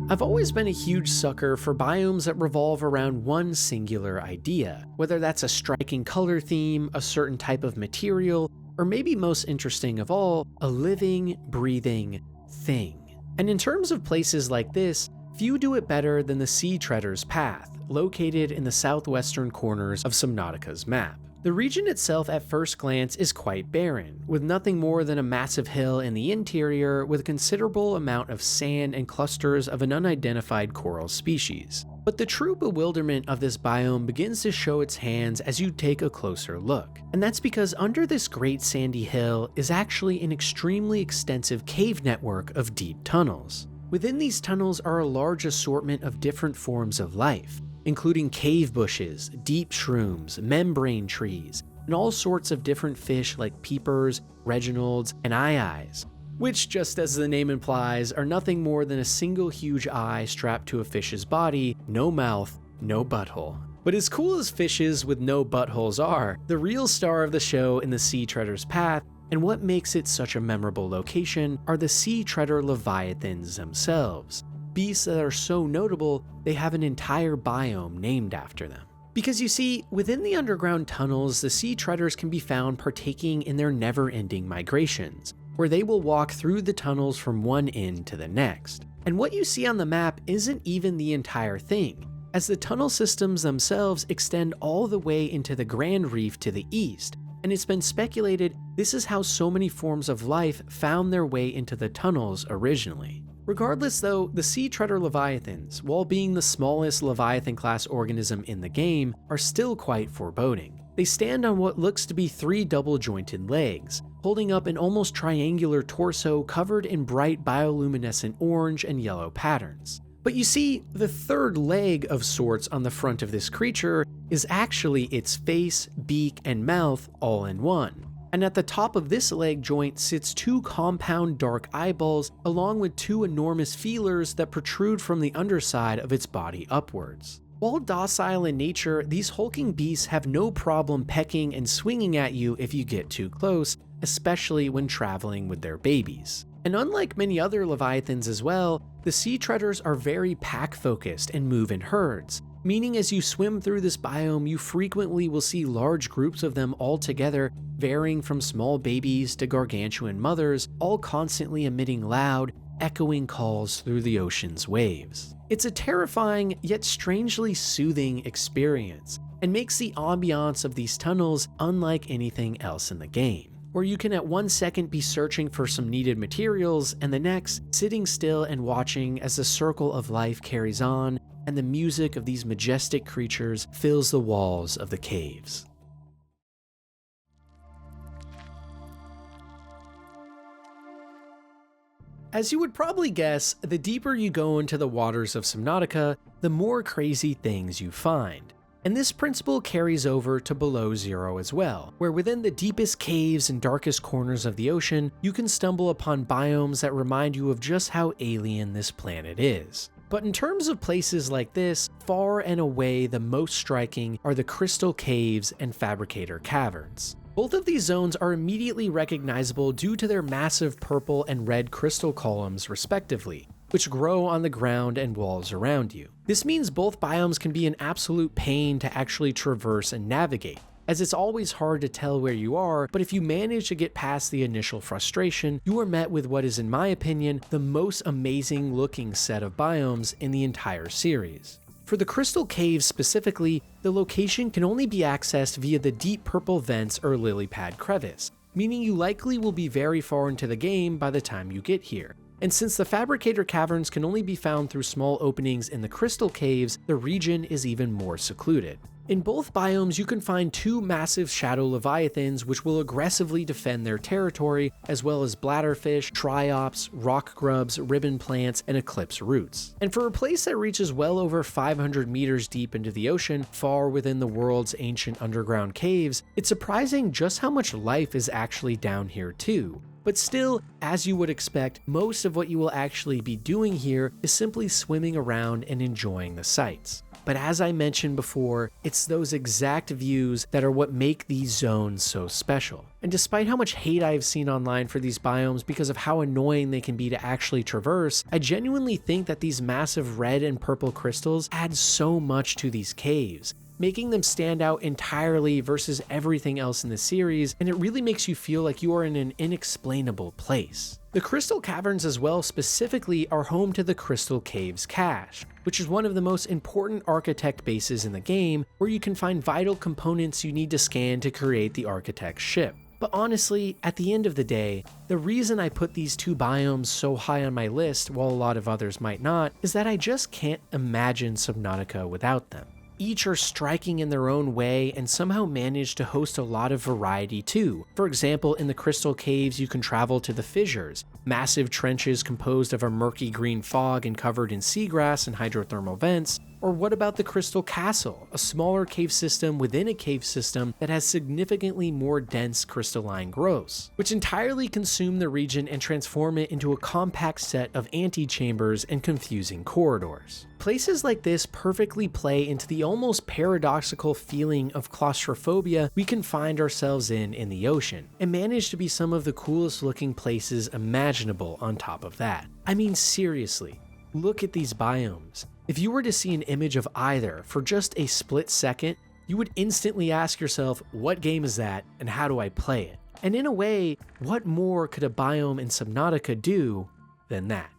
I've always been a huge sucker for biomes that revolve around one singular idea, whether that's a striking color theme, a certain type of material, or maybe most interesting of all, a living, breathing thing. And in terms of places like this, few do it better than the Sea Treader's Path, located in the southwestern corners of Subnautica's map. The region itself at first glance is quite barren, with nothing more than a massive hill in the interior with a considerable amount of sand and clusters of an unidentified coral species. But the true bewilderment of this biome begins to show its hands as you take a closer look. And that's because under this great sandy hill is actually an extremely extensive cave network of deep tunnels. Within these tunnels are a large assortment of different forms of life, including cave bushes, deep shrooms, membrane trees, and all sorts of different fish like peepers, reginalds, and eye-eyes, which, just as the name implies, are nothing more than a single huge eye strapped to a fish's body, no mouth, no butthole. But as cool as fishes with no buttholes are, the real star of the show in the Sea Treader's Path, and what makes it such a memorable location, are the Sea Treader Leviathans themselves. Beasts that are so notable, they have an entire biome named after them. Because you see, within the underground tunnels, the Sea Treaders can be found partaking in their never-ending migrations, where they will walk through the tunnels from one end to the next. And what you see on the map isn't even the entire thing, as the tunnel systems themselves extend all the way into the Grand Reef to the east, and it's been speculated this is how so many forms of life found their way into the tunnels originally. Regardless though, the Sea Treader Leviathans, while being the smallest Leviathan-class organism in the game, are still quite foreboding. They stand on what looks to be 3 double-jointed legs, holding up an almost triangular torso covered in bright bioluminescent orange and yellow patterns. But you see, the third leg of sorts on the front of this creature is actually its face, beak, and mouth all in one. And at the top of this leg joint sits 2 compound dark eyeballs along with 2 enormous feelers that protrude from the underside of its body upwards. While docile in nature, these hulking beasts have no problem pecking and swinging at you if you get too close, especially when traveling with their babies. And unlike many other Leviathans as well, the Sea Treaders are very pack-focused and move in herds, meaning as you swim through this biome, you frequently will see large groups of them all together, varying from small babies to gargantuan mothers, all constantly emitting loud, echoing calls through the ocean's waves. It's a terrifying yet strangely soothing experience, and makes the ambiance of these tunnels unlike anything else in the game, where you can at one second be searching for some needed materials, and the next, sitting still and watching as the circle of life carries on, and the music of these majestic creatures fills the walls of the caves. As you would probably guess, the deeper you go into the waters of Subnautica, the more crazy things you find. And this principle carries over to below zero as well, where within the deepest caves and darkest corners of the ocean, you can stumble upon biomes that remind you of just how alien this planet is. But in terms of places like this, far and away the most striking are the Crystal Caves and Fabricator Caverns. Both of these zones are immediately recognizable due to their massive purple and red crystal columns respectively, which grow on the ground and walls around you. This means both biomes can be an absolute pain to actually traverse and navigate, as it's always hard to tell where you are, but if you manage to get past the initial frustration, you are met with what is, in my opinion, the most amazing looking set of biomes in the entire series. For the Crystal Caves specifically, the location can only be accessed via the deep purple vents or lily pad crevice, meaning you likely will be very far into the game by the time you get here. And since the Fabricator Caverns can only be found through small openings in the Crystal Caves, the region is even more secluded. In both biomes, you can find 2 massive shadow leviathans which will aggressively defend their territory, as well as bladderfish, triops, rock grubs, ribbon plants, and eclipse roots. And for a place that reaches well over 500 meters deep into the ocean, far within the world's ancient underground caves, it's surprising just how much life is actually down here too. But still, as you would expect, most of what you will actually be doing here is simply swimming around and enjoying the sights. But as I mentioned before, it's those exact views that are what make these zones so special. And despite how much hate I have seen online for these biomes because of how annoying they can be to actually traverse, I genuinely think that these massive red and purple crystals add so much to these caves, making them stand out entirely versus everything else in the series, and it really makes you feel like you are in an inexplainable place. The Crystal Caverns as well specifically are home to the Crystal Caves cache, which is one of the most important architect bases in the game, where you can find vital components you need to scan to create the architect's ship. But honestly, at the end of the day, the reason I put these two biomes so high on my list while a lot of others might not, is that I just can't imagine Subnautica without them. Each are striking in their own way and somehow manage to host a lot of variety too. For example, in the Crystal Caves you can travel to the fissures, massive trenches composed of a murky green fog and covered in seagrass and hydrothermal vents. Or what about the Crystal Castle, a smaller cave system within a cave system that has significantly more dense crystalline growths, which entirely consume the region and transform it into a compact set of antechambers and confusing corridors. Places like this perfectly play into the almost paradoxical feeling of claustrophobia we can find ourselves in the ocean, and manage to be some of the coolest looking places imaginable on top of that. I mean, seriously, look at these biomes. If you were to see an image of either for just a split second, you would instantly ask yourself, what game is that and how do I play it? And in a way, what more could a biome in Subnautica do than that?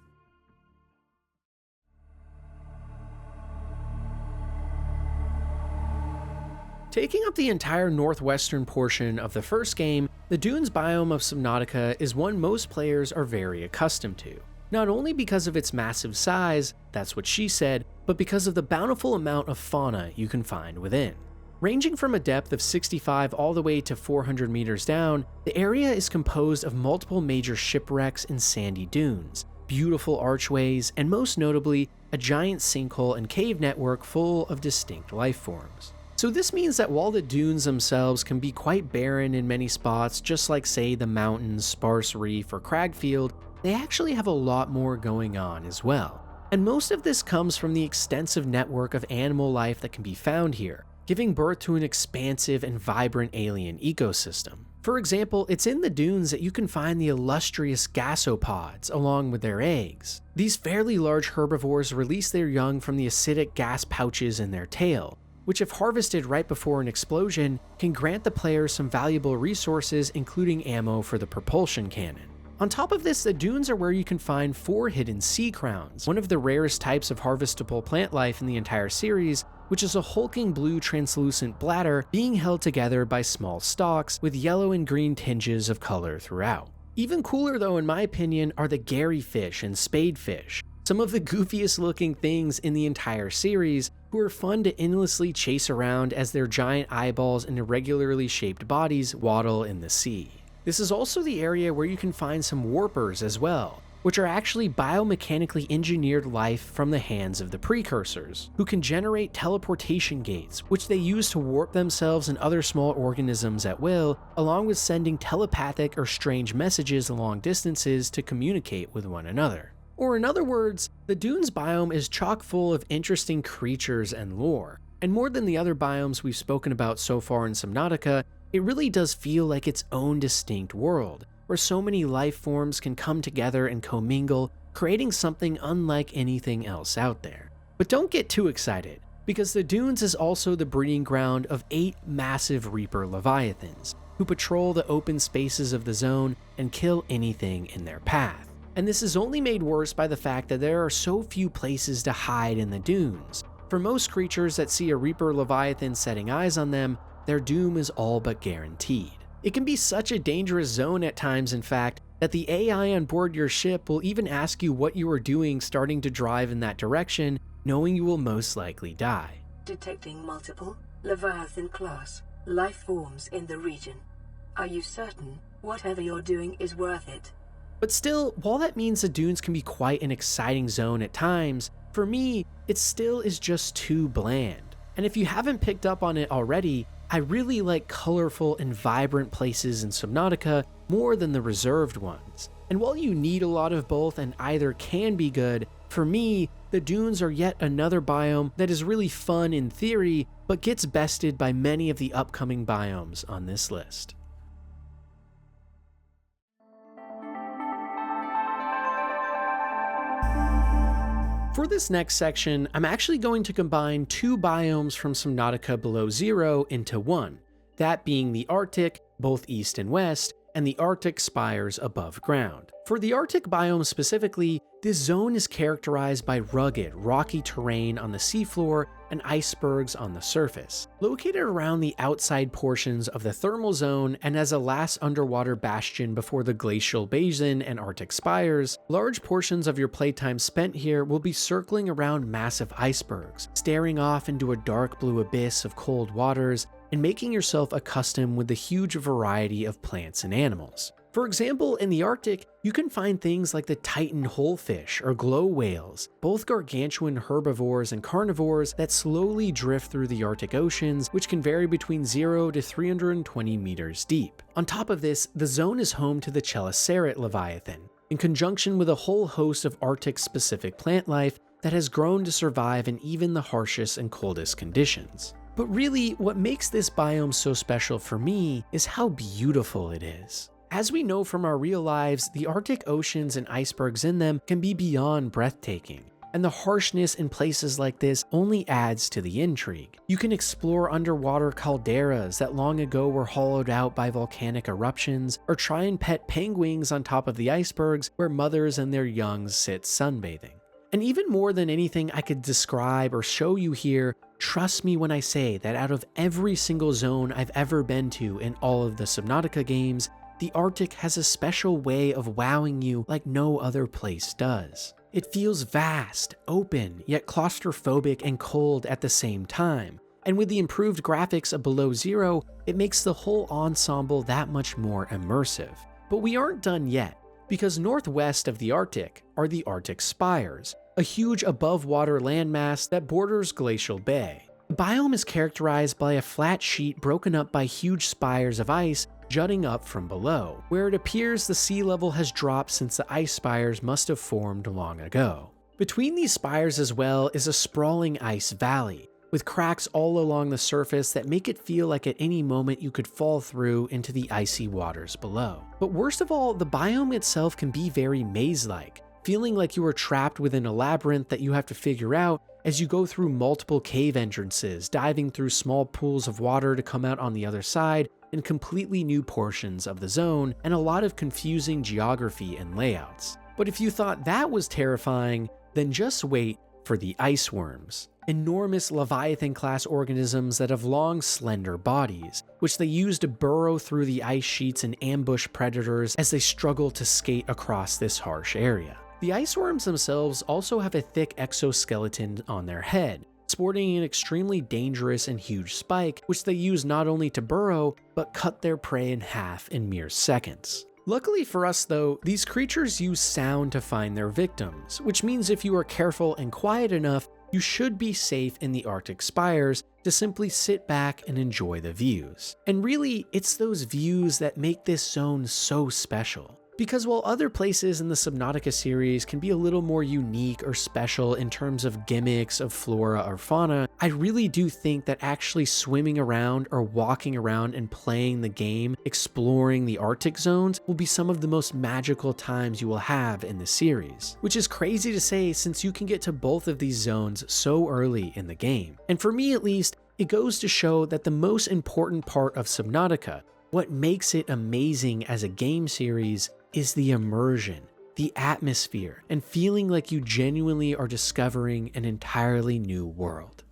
Taking up the entire northwestern portion of the first game, the Dunes biome of Subnautica is one most players are very accustomed to. Not only because of its massive size, that's what she said, but because of the bountiful amount of fauna you can find within. Ranging from a depth of 65 all the way to 400 meters down, the area is composed of multiple major shipwrecks and sandy dunes, beautiful archways, and most notably, a giant sinkhole and cave network full of distinct life forms. So this means that while the dunes themselves can be quite barren in many spots, just like say the mountains, sparse reef, or cragfield, they actually have a lot more going on as well. And most of this comes from the extensive network of animal life that can be found here, giving birth to an expansive and vibrant alien ecosystem. For example, it's in the dunes that you can find the illustrious gasopods along with their eggs. These fairly large herbivores release their young from the acidic gas pouches in their tail, which if harvested right before an explosion, can grant the player some valuable resources including ammo for the propulsion cannon. On top of this, the dunes are where you can find 4 hidden sea crowns, one of the rarest types of harvestable plant life in the entire series, which is a hulking blue translucent bladder being held together by small stalks with yellow and green tinges of color throughout. Even cooler though, in my opinion, are the Gary fish and spadefish, some of the goofiest looking things in the entire series, who are fun to endlessly chase around as their giant eyeballs and irregularly shaped bodies waddle in the sea. This is also the area where you can find some warpers as well, which are actually biomechanically engineered life from the hands of the precursors, who can generate teleportation gates, which they use to warp themselves and other small organisms at will, along with sending telepathic or strange messages long distances to communicate with one another. Or in other words, the Dunes biome is chock full of interesting creatures and lore, and more than the other biomes we've spoken about so far in Subnautica, it really does feel like its own distinct world, where so many life forms can come together and commingle, creating something unlike anything else out there. But don't get too excited, because the Dunes is also the breeding ground of 8 massive Reaper leviathans, who patrol the open spaces of the zone and kill anything in their path. And this is only made worse by the fact that there are so few places to hide in the dunes. For most creatures that see a Reaper leviathan setting eyes on them, their doom is all but guaranteed. It can be such a dangerous zone at times, in fact, that the AI on board your ship will even ask you what you are doing starting to drive in that direction, knowing you will most likely die. Detecting multiple Leviathan class life forms in the region. Are you certain whatever you're doing is worth it? But still, while that means the dunes can be quite an exciting zone at times, for me, it still is just too bland. And if you haven't picked up on it already, I really like colorful and vibrant places in Subnautica more than the reserved ones. And while you need a lot of both and either can be good, for me, the dunes are yet another biome that is really fun in theory, but gets bested by many of the upcoming biomes on this list. For this next section, I'm actually going to combine two biomes from Subnautica Below Zero into one, that being the Arctic, both east and west, and the Arctic spires above ground. For the Arctic biome specifically, this zone is characterized by rugged, rocky terrain on the seafloor and icebergs on the surface. Located around the outside portions of the thermal zone and as a last underwater bastion before the glacial basin and Arctic spires, large portions of your playtime spent here will be circling around massive icebergs, staring off into a dark blue abyss of cold waters, and making yourself accustomed with the huge variety of plants and animals. For example, in the Arctic, you can find things like the Titan holefish or glow whales, both gargantuan herbivores and carnivores that slowly drift through the Arctic oceans, which can vary between 0 to 320 meters deep. On top of this, the zone is home to the Chelicerath leviathan, in conjunction with a whole host of Arctic-specific plant life that has grown to survive in even the harshest and coldest conditions. But really, what makes this biome so special for me is how beautiful it is. As we know from our real lives, the Arctic oceans and icebergs in them can be beyond breathtaking, and the harshness in places like this only adds to the intrigue. You can explore underwater calderas that long ago were hollowed out by volcanic eruptions, or try and pet penguins on top of the icebergs where mothers and their youngs sit sunbathing. And even more than anything I could describe or show you here, trust me when I say that out of every single zone I've ever been to in all of the Subnautica games, the Arctic has a special way of wowing you like no other place does. It feels vast, open, yet claustrophobic and cold at the same time. And with the improved graphics of Below Zero, it makes the whole ensemble that much more immersive. But we aren't done yet, because northwest of the Arctic are the Arctic spires, a huge above-water landmass that borders Glacial Bay. The biome is characterized by a flat sheet broken up by huge spires of ice jutting up from below, where it appears the sea level has dropped since the ice spires must have formed long ago. Between these spires as well is a sprawling ice valley, with cracks all along the surface that make it feel like at any moment you could fall through into the icy waters below. But worst of all, the biome itself can be very maze-like, feeling like you are trapped within a labyrinth that you have to figure out as you go through multiple cave entrances, diving through small pools of water to come out on the other side in completely new portions of the zone, and a lot of confusing geography and layouts. But if you thought that was terrifying, then just wait for the ice worms. Enormous Leviathan-class organisms that have long, slender bodies, which they use to burrow through the ice sheets and ambush predators as they struggle to skate across this harsh area. The ice worms themselves also have a thick exoskeleton on their head, sporting an extremely dangerous and huge spike, which they use not only to burrow, but cut their prey in half in mere seconds. Luckily for us though, these creatures use sound to find their victims, which means if you are careful and quiet enough, you should be safe in the Arctic spires to simply sit back and enjoy the views. And really, it's those views that make this zone so special. Because while other places in the Subnautica series can be a little more unique or special in terms of gimmicks of flora or fauna, I really do think that actually swimming around or walking around and playing the game, exploring the Arctic zones, will be some of the most magical times you will have in the series. Which is crazy to say since you can get to both of these zones so early in the game. And for me at least, it goes to show that the most important part of Subnautica, what makes it amazing as a game series, is the immersion, the atmosphere, and feeling like you genuinely are discovering an entirely new world.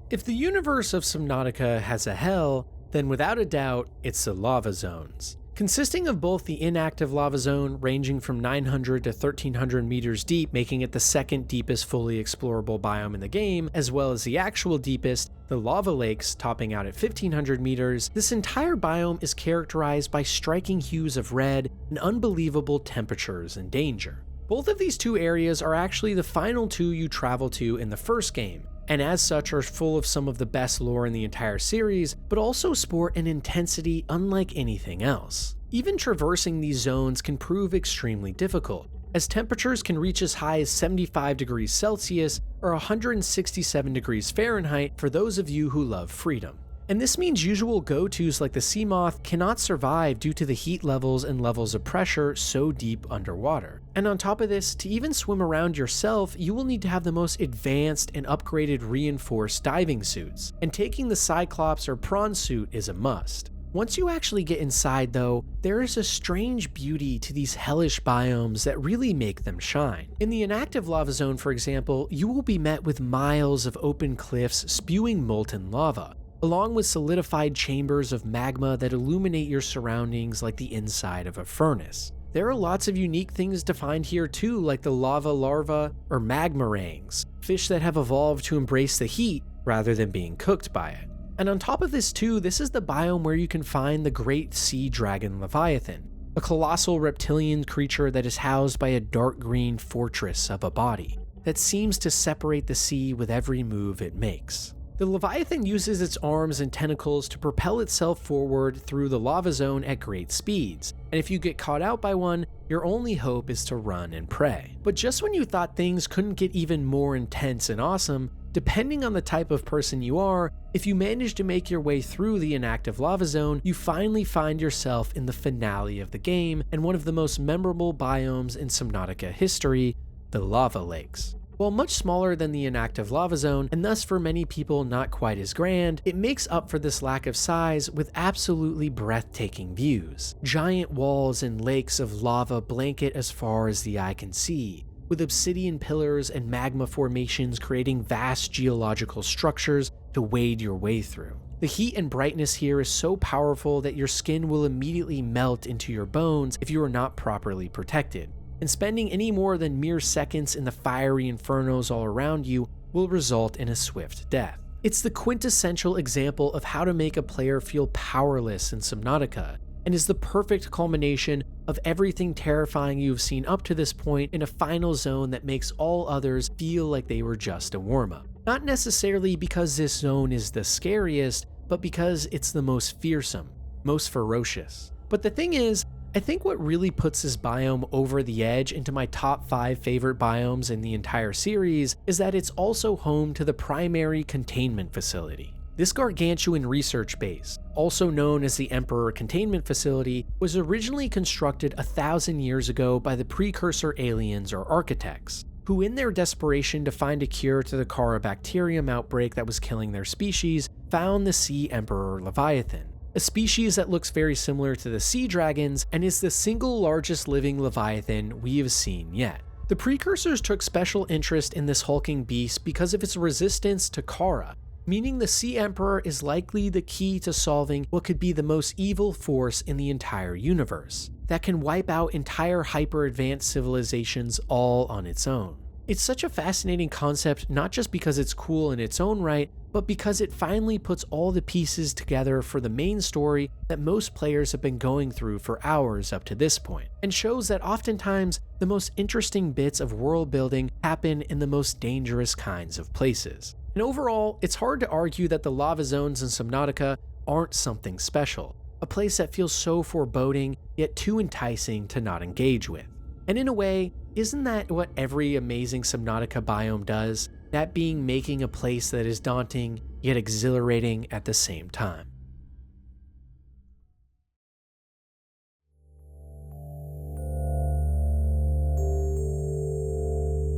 If the universe of Subnautica has a hell, then without a doubt, it's the lava zones. Consisting of both the inactive lava zone, ranging from 900 to 1300 meters deep, making it the second deepest fully explorable biome in the game, as well as the actual deepest, the lava lakes, topping out at 1500 meters, this entire biome is characterized by striking hues of red and unbelievable temperatures and danger. Both of these two areas are actually the final two you travel to in the first game, and as such are full of some of the best lore in the entire series, but also sport an intensity unlike anything else. Even traversing these zones can prove extremely difficult, as temperatures can reach as high as 75 degrees Celsius or 167 degrees Fahrenheit for those of you who love freedom. And this means usual go-tos like the sea moth cannot survive due to the heat levels and levels of pressure so deep underwater. And on top of this, to even swim around yourself, you will need to have the most advanced and upgraded reinforced diving suits, and taking the Cyclops or prawn suit is a must. Once you actually get inside though, there is a strange beauty to these hellish biomes that really make them shine. In the inactive lava zone, for example, you will be met with miles of open cliffs spewing molten lava, along with solidified chambers of magma that illuminate your surroundings like the inside of a furnace. There are lots of unique things to find here too, like the lava larvae or magmarangs, fish that have evolved to embrace the heat rather than being cooked by it. And on top of this too, this is the biome where you can find the great sea dragon Leviathan, a colossal reptilian creature that is housed by a dark green fortress of a body that seems to separate the sea with every move it makes. The Leviathan uses its arms and tentacles to propel itself forward through the lava zone at great speeds, and if you get caught out by one, your only hope is to run and pray. But just when you thought things couldn't get even more intense and awesome, depending on the type of person you are, if you manage to make your way through the inactive lava zone, you finally find yourself in the finale of the game and one of the most memorable biomes in Subnautica history, the lava lakes. While much smaller than the inactive lava zone, and thus for many people not quite as grand, it makes up for this lack of size with absolutely breathtaking views. Giant walls and lakes of lava blanket as far as the eye can see, with obsidian pillars and magma formations creating vast geological structures to wade your way through. The heat and brightness here is so powerful that your skin will immediately melt into your bones if you are not properly protected, and spending any more than mere seconds in the fiery infernos all around you will result in a swift death. It's the quintessential example of how to make a player feel powerless in Subnautica, and is the perfect culmination of everything terrifying you've seen up to this point in a final zone that makes all others feel like they were just a warm-up. Not necessarily because this zone is the scariest, but because it's the most fearsome, most ferocious. But the thing is, I think what really puts this biome over the edge into my top 5 favorite biomes in the entire series is that it's also home to the primary containment facility. This gargantuan research base, also known as the Emperor Containment Facility, was originally constructed 1,000 years ago by the precursor aliens or architects, who in their desperation to find a cure to the Carabacterium outbreak that was killing their species, found the Sea Emperor Leviathan, a species that looks very similar to the sea dragons and is the single largest living leviathan we have seen yet. The precursors took special interest in this hulking beast because of its resistance to Kara, meaning the Sea Emperor is likely the key to solving what could be the most evil force in the entire universe, that can wipe out entire hyper-advanced civilizations all on its own. It's such a fascinating concept not just because it's cool in its own right, but because it finally puts all the pieces together for the main story that most players have been going through for hours up to this point, and shows that oftentimes the most interesting bits of world building happen in the most dangerous kinds of places. And overall, it's hard to argue that the lava zones in Subnautica aren't something special, a place that feels so foreboding yet too enticing to not engage with. And in a way, isn't that what every amazing Subnautica biome does? That being making a place that is daunting yet exhilarating at the same time.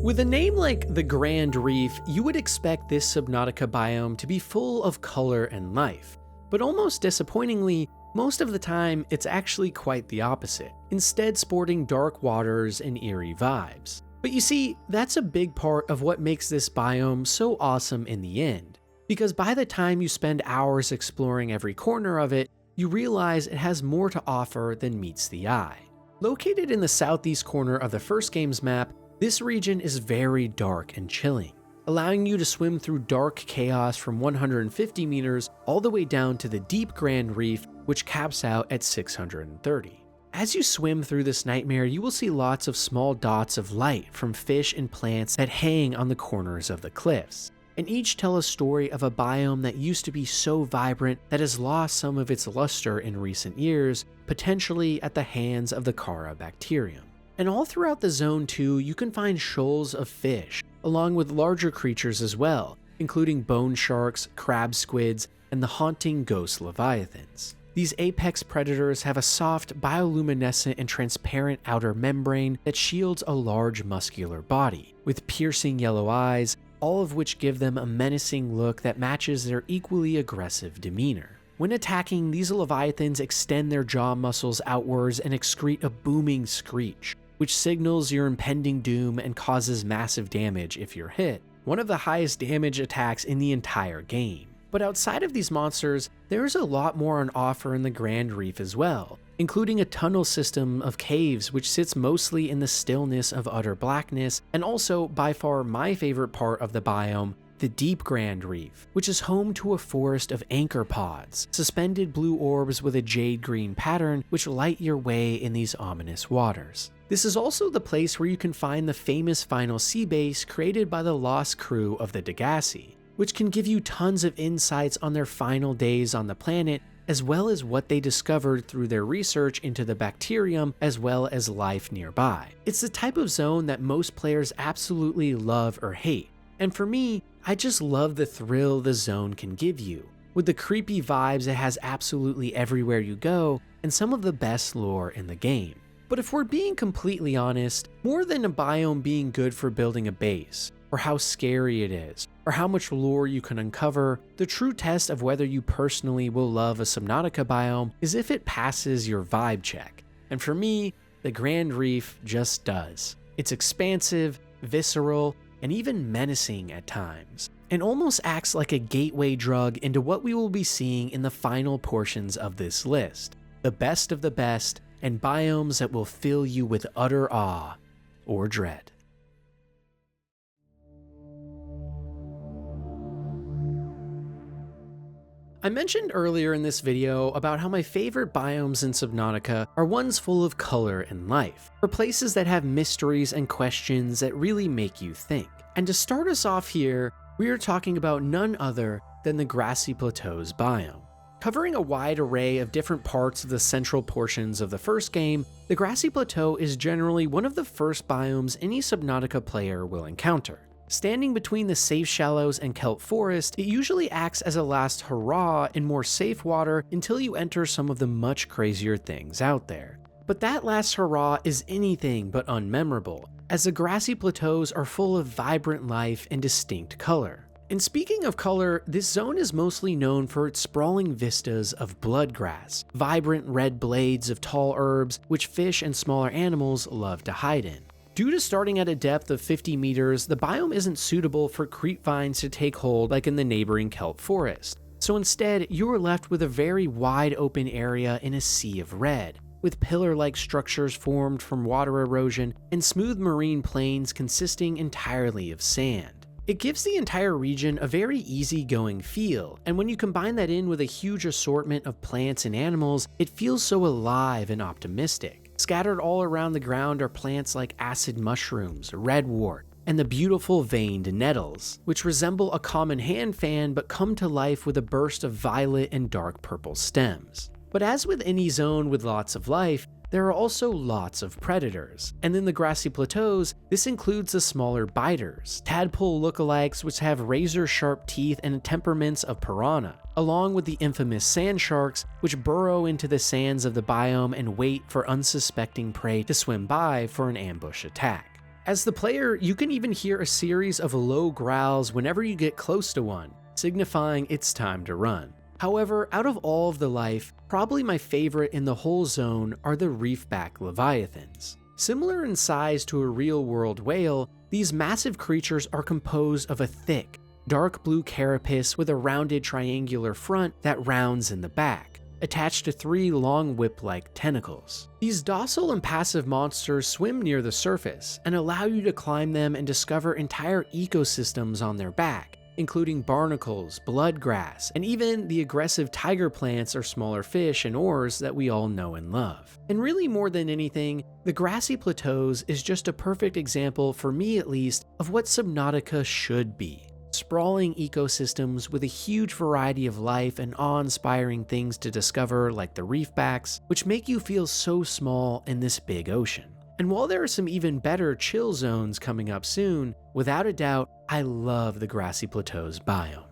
With a name like the Grand Reef, you would expect this Subnautica biome to be full of color and life, but almost disappointingly, most of the time it's actually quite the opposite, instead sporting dark waters and eerie vibes. But you see, that's a big part of what makes this biome so awesome in the end, because by the time you spend hours exploring every corner of it, you realize it has more to offer than meets the eye. Located in the southeast corner of the first game's map, this region is very dark and chilling, allowing you to swim through dark chaos from 150 meters all the way down to the deep Grand Reef, which caps out at 630. As you swim through this nightmare, you will see lots of small dots of light from fish and plants that hang on the corners of the cliffs. and each tell a story of a biome that used to be so vibrant that has lost some of its luster in recent years, potentially at the hands of the Chara bacterium. And all throughout the zone too, you can find shoals of fish, along with larger creatures as well, including bone sharks, crab squids, and the haunting ghost leviathans. These apex predators have a soft, bioluminescent and transparent outer membrane that shields a large muscular body, with piercing yellow eyes, all of which give them a menacing look that matches their equally aggressive demeanor. When attacking, these leviathans extend their jaw muscles outwards and excrete a booming screech, which signals your impending doom and causes massive damage if you're hit, one of the highest damage attacks in the entire game. But outside of these monsters, there's a lot more on offer in the Grand Reef as well, including a tunnel system of caves which sits mostly in the stillness of utter blackness, and also, by far my favorite part of the biome, the deep Grand Reef, which is home to a forest of anchor pods, suspended blue orbs with a jade green pattern which light your way in these ominous waters. This is also the place where you can find the famous final sea base created by the lost crew of the Grassy, which can give you tons of insights on their final days on the planet, as well as what they discovered through their research into the bacterium as well as life nearby. It's the type of zone that most players absolutely love or hate, and for me, I just love the thrill the zone can give you, with the creepy vibes it has absolutely everywhere you go, and some of the best lore in the game. But if we're being completely honest, more than a biome being good for building a base, or how scary it is, or how much lore you can uncover, the true test of whether you personally will love a Subnautica biome is if it passes your vibe check. And for me, the Grand Reef just does. It's expansive, visceral, and even menacing at times, and almost acts like a gateway drug into what we will be seeing in the final portions of this list. The best of the best, and biomes that will fill you with utter awe or dread. I mentioned earlier in this video about how my favorite biomes in Subnautica are ones full of color and life, or places that have mysteries and questions that really make you think. And to start us off here, we are talking about none other than the Grassy Plateaus biome. Covering a wide array of different parts of the central portions of the first game, the Grassy Plateau is generally one of the first biomes any Subnautica player will encounter. Standing between the safe shallows and kelp forest, it usually acts as a last hurrah in more safe water until you enter some of the much crazier things out there. But that last hurrah is anything but unmemorable, as the Grassy Plateaus are full of vibrant life and distinct color. And speaking of color, this zone is mostly known for its sprawling vistas of bloodgrass, vibrant red blades of tall herbs which fish and smaller animals love to hide in. Due to starting at a depth of 50 meters, the biome isn't suitable for creep vines to take hold like in the neighboring kelp forest. So instead, you are left with a very wide open area in a sea of red, with pillar-like structures formed from water erosion and smooth marine plains consisting entirely of sand. It gives the entire region a very easygoing feel, and when you combine that in with a huge assortment of plants and animals, it feels so alive and optimistic. Scattered all around the ground are plants like acid mushrooms, redwort, and the beautiful veined nettles, which resemble a common hand fan but come to life with a burst of violet and dark purple stems. But as with any zone with lots of life, there are also lots of predators, and in the Grassy Plateaus, this includes the smaller biters, tadpole lookalikes which have razor-sharp teeth and temperaments of piranha, along with the infamous sand sharks which burrow into the sands of the biome and wait for unsuspecting prey to swim by for an ambush attack. As the player, you can even hear a series of low growls whenever you get close to one, signifying it's time to run. However, out of all of the life, probably my favorite in the whole zone are the reefback leviathans. Similar in size to a real-world whale, these massive creatures are composed of a thick, dark blue carapace with a rounded triangular front that rounds in the back, attached to 3 long whip-like tentacles. These docile and passive monsters swim near the surface and allow you to climb them and discover entire ecosystems on their back, including barnacles, bloodgrass, and even the aggressive tiger plants or smaller fish and oars that we all know and love. And really more than anything, the Grassy Plateaus is just a perfect example, for me at least, of what Subnautica should be. sprawling ecosystems with a huge variety of life and awe-inspiring things to discover like the reefbacks, which make you feel so small in this big ocean. And while there are some even better chill zones coming up soon, without a doubt, I love the Grassy Plateaus biome.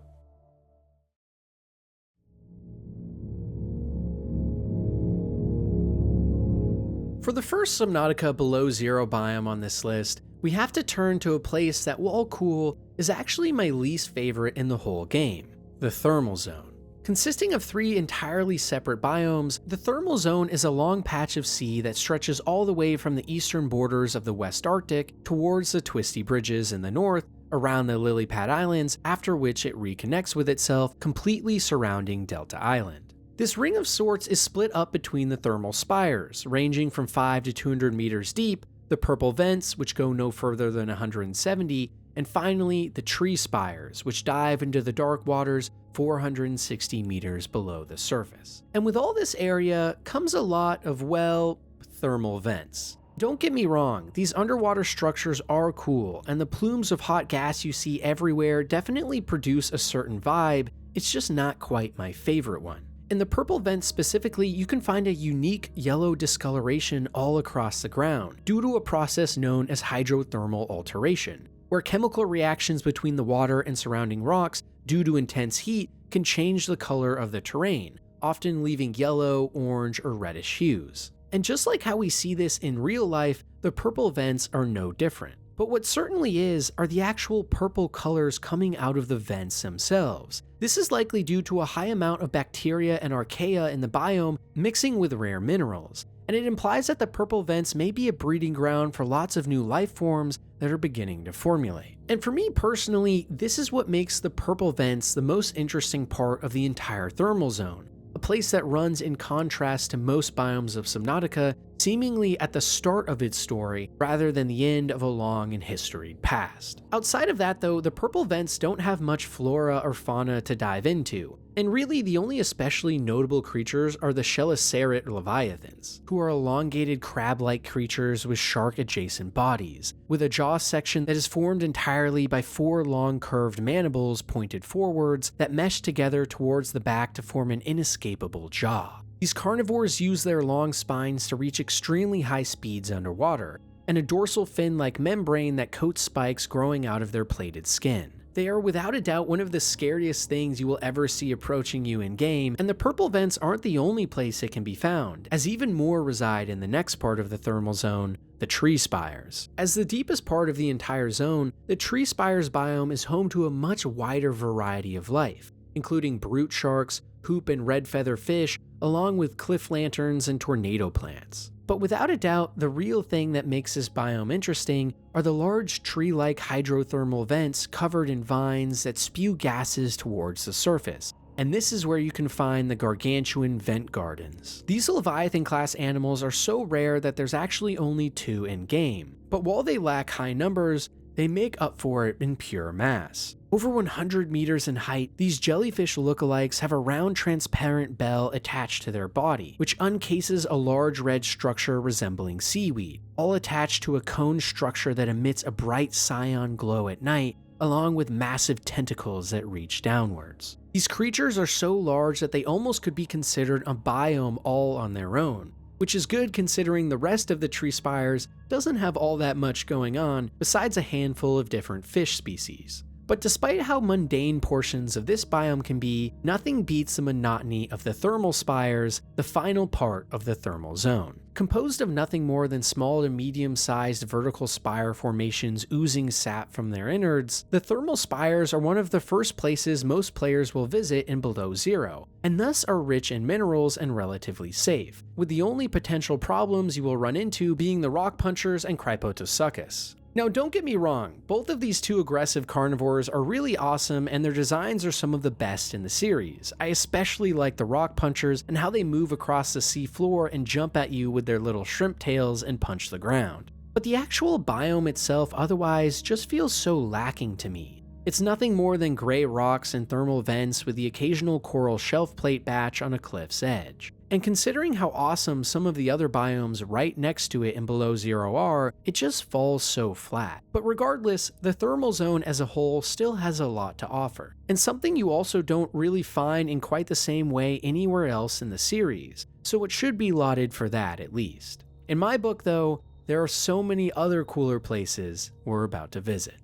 For the first Subnautica below zero biome on this list, we have to turn to a place that, while cool, is actually my least favorite in the whole game, the Thermal Zone. Consisting of 3 entirely separate biomes, the Thermal Zone is a long patch of sea that stretches all the way from the eastern borders of the West Arctic towards the Twisty Bridges in the north, around the Lily Pad Islands, after which it reconnects with itself, completely surrounding Delta Island. This ring of sorts is split up between the thermal spires, ranging from 5 to 200 meters deep, the purple vents, which go no further than 170, and finally the tree spires, which dive into the dark waters 460 meters below the surface. And with all this area comes a lot of, well, thermal vents. Don't get me wrong, these underwater structures are cool, and the plumes of hot gas you see everywhere definitely produce a certain vibe, it's just not quite my favorite one. In the purple vents specifically, you can find a unique yellow discoloration all across the ground, due to a process known as hydrothermal alteration, where chemical reactions between the water and surrounding rocks due to intense heat can change the color of the terrain, often leaving yellow, orange, or reddish hues. And just like how we see this in real life, the purple vents are no different. But what certainly is are the actual purple colors coming out of the vents themselves. This is likely due to a high amount of bacteria and archaea in the biome mixing with rare minerals, and it implies that the purple vents may be a breeding ground for lots of new life forms that are beginning to formulate. And for me personally, this is what makes the purple vents the most interesting part of the entire thermal zone, a place that runs in contrast to most biomes of Subnautica, seemingly at the start of its story rather than the end of a long and historied past. Outside of that though, the purple vents don't have much flora or fauna to dive into, and really the only especially notable creatures are the Chelicerate leviathans, who are elongated crab-like creatures with shark-adjacent bodies, with a jaw section that is formed entirely by 4 long curved mandibles pointed forwards that mesh together towards the back to form an inescapable jaw. These carnivores use their long spines to reach extremely high speeds underwater, and a dorsal fin-like membrane that coats spikes growing out of their plated skin. They are without a doubt one of the scariest things you will ever see approaching you in-game, and the purple vents aren't the only place it can be found, as even more reside in the next part of the thermal zone, the tree spires. As the deepest part of the entire zone, the tree spires biome is home to a much wider variety of life, including brute sharks, hoop and red feather fish, along with cliff lanterns and tornado plants. But without a doubt, the real thing that makes this biome interesting are the large tree-like hydrothermal vents covered in vines that spew gases towards the surface. And this is where you can find the gargantuan vent gardens. These Leviathan-class animals are so rare that there's actually only 2 in-game, but while they lack high numbers, they make up for it in pure mass. Over 100 meters in height, these jellyfish lookalikes have a round transparent bell attached to their body, which uncases a large red structure resembling seaweed, all attached to a cone structure that emits a bright cyan glow at night, along with massive tentacles that reach downwards. These creatures are so large that they almost could be considered a biome all on their own, which is good considering the rest of the tree spires doesn't have all that much going on besides a handful of different fish species. But despite how mundane portions of this biome can be, nothing beats the monotony of the thermal spires, the final part of the thermal zone. Composed of nothing more than small to medium-sized vertical spire formations oozing sap from their innards, the thermal spires are one of the first places most players will visit in below zero, and thus are rich in minerals and relatively safe, with the only potential problems you will run into being the rock punchers and Cryptosuchus. Now don't get me wrong, both of these 2 aggressive carnivores are really awesome and their designs are some of the best in the series. I especially like the rock punchers and how they move across the sea floor and jump at you with their little shrimp tails and punch the ground. But the actual biome itself otherwise just feels so lacking to me. It's nothing more than gray rocks and thermal vents with the occasional coral shelf plate batch on a cliff's edge. And considering how awesome some of the other biomes right next to it and below zero are, it just falls so flat. But regardless, the thermal zone as a whole still has a lot to offer, and something you also don't really find in quite the same way anywhere else in the series, so it should be lauded for that at least. In my book though, there are so many other cooler places we're about to visit.